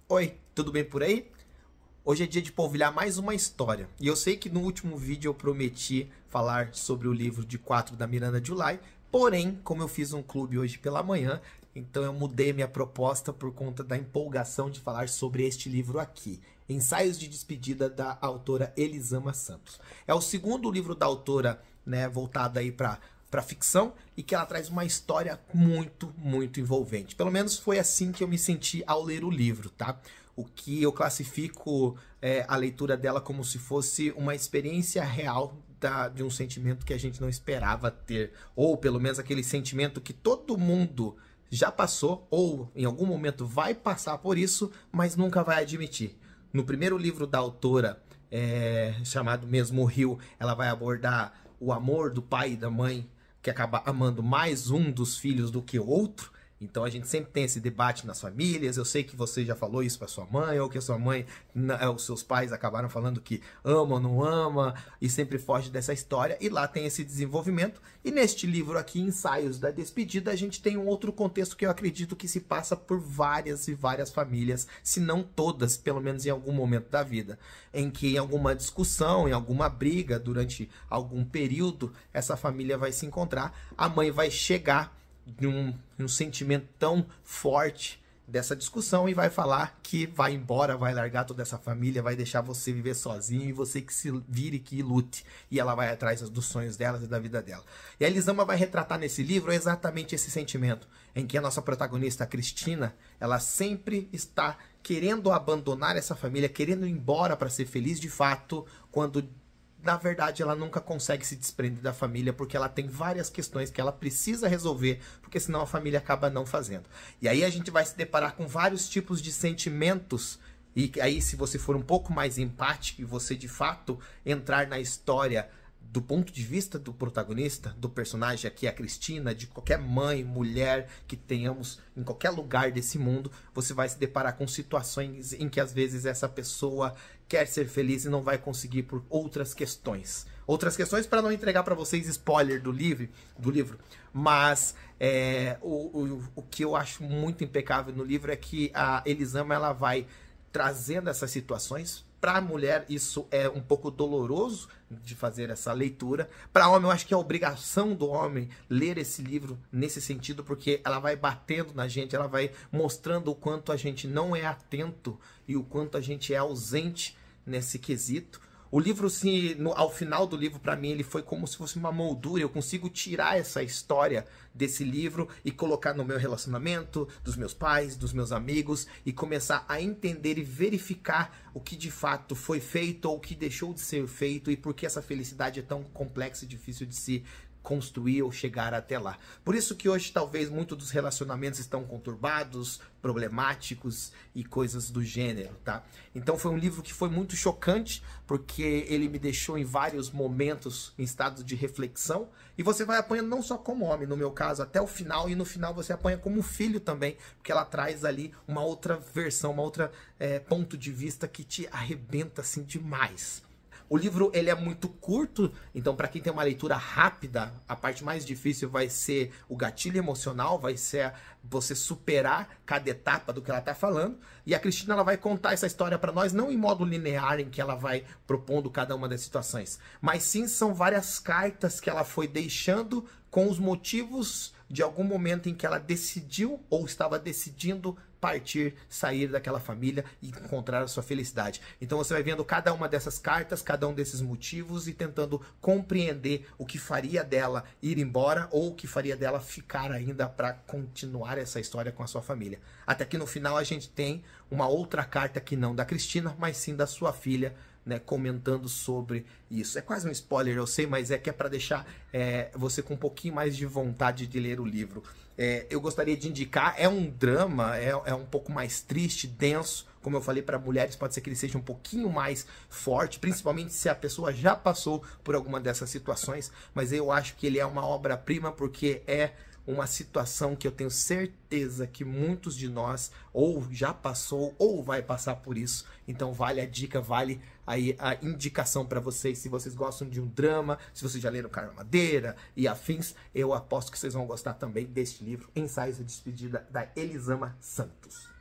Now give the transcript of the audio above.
Oi, tudo bem por aí? Hoje é dia de polvilhar mais uma história. E eu sei que no último vídeo eu prometi falar sobre o livro de 4 da Miranda July, porém, como eu fiz um clube hoje pela manhã, então eu mudei minha proposta por conta da empolgação de falar sobre este livro aqui. Ensaios de Despedida, da autora Elisama Santos. É o segundo livro da autora, né, voltado aí para ficção, e que ela traz uma história muito envolvente. Pelo menos foi assim que eu me senti ao ler o livro, tá? O que eu classifico a leitura dela como se fosse uma experiência real de um sentimento que a gente não esperava ter, ou pelo menos aquele sentimento que todo mundo já passou, ou em algum momento vai passar por isso, mas nunca vai admitir. No primeiro livro da autora, chamado mesmo Rio, ela vai abordar o amor do pai e da mãe, que acaba amando mais um dos filhos do que o outro. Então a gente sempre tem esse debate nas famílias. Eu sei que você já falou isso para sua mãe, ou que a sua mãe, os seus pais acabaram falando que ama ou não ama, e sempre foge dessa história. E lá tem esse desenvolvimento. E neste livro aqui, Ensaios da Despedida, a gente tem um outro contexto que eu acredito que se passa por várias e várias famílias, se não todas, pelo menos em algum momento da vida, em que em alguma discussão, em alguma briga, durante algum período, essa família vai se encontrar, a mãe vai chegar de um sentimento tão forte dessa discussão e vai falar que vai embora, vai largar toda essa família, vai deixar você viver sozinho e você que se vire, que lute. E ela vai atrás dos sonhos dela e da vida dela. E a Elisama vai retratar nesse livro exatamente esse sentimento, em que a nossa protagonista, a Cristina, ela sempre está querendo abandonar essa família, querendo ir embora para ser feliz de fato, quando na verdade ela nunca consegue se desprender da família, porque ela tem várias questões que ela precisa resolver, porque senão a família acaba não fazendo. E aí a gente vai se deparar com vários tipos de sentimentos, e aí se você for um pouco mais empático e você de fato entrar na história do ponto de vista do protagonista, do personagem aqui, a Cristina, de qualquer mãe, mulher que tenhamos em qualquer lugar desse mundo, você vai se deparar com situações em que às vezes essa pessoa quer ser feliz e não vai conseguir por outras questões. Outras questões para não entregar para vocês spoiler do livro, mas o que eu acho muito impecável no livro é que a Elisama ela vai trazendo essas situações. Para a mulher isso é um pouco doloroso de fazer essa leitura. Para homem eu acho que é a obrigação do homem ler esse livro nesse sentido, porque ela vai batendo na gente, ela vai mostrando o quanto a gente não é atento e o quanto a gente é ausente nesse quesito. O livro, ao final do livro, para mim, ele foi como se fosse uma moldura. Eu consigo tirar essa história desse livro e colocar no meu relacionamento, dos meus pais, dos meus amigos, e começar a entender e verificar o que de fato foi feito ou o que deixou de ser feito e por que essa felicidade é tão complexa e difícil de se construir ou chegar até lá. Por isso que hoje talvez muitos dos relacionamentos estão conturbados, problemáticos e coisas do gênero, tá? Então foi um livro que foi muito chocante, porque ele me deixou em vários momentos em estado de reflexão, e você vai apanhando não só como homem, no meu caso, até o final, e no final você apanha como filho também, porque ela traz ali uma outra versão, uma outra ponto de vista que te arrebenta assim demais. O livro ele é muito curto, então para quem tem uma leitura rápida, a parte mais difícil vai ser o gatilho emocional, vai ser você superar cada etapa do que ela está falando. E a Cristina ela vai contar essa história para nós, não em modo linear em que ela vai propondo cada uma das situações, mas sim são várias cartas que ela foi deixando com os motivos de algum momento em que ela decidiu ou estava decidindo partir, sair daquela família e encontrar a sua felicidade. Então você vai vendo cada uma dessas cartas, cada um desses motivos e tentando compreender o que faria dela ir embora ou o que faria dela ficar ainda para continuar essa história com a sua família. Até que no final a gente tem uma outra carta que não da Cristina, mas sim da sua filha, né, comentando sobre isso. É quase um spoiler, eu sei, mas é que é para deixar você com um pouquinho mais de vontade de ler o livro. Eu gostaria de indicar, é um drama, é um pouco mais triste, denso. Como eu falei, para mulheres pode ser que ele seja um pouquinho mais forte, principalmente se a pessoa já passou por alguma dessas situações, mas eu acho que ele é uma obra-prima porque é uma situação que eu tenho certeza que muitos de nós ou já passou ou vai passar por isso. Então vale a dica, vale aí a indicação para vocês. Se vocês gostam de um drama, se vocês já leram Carla Madeira e afins, eu aposto que vocês vão gostar também deste livro, Ensaios de Despedida, da Elisama Santos.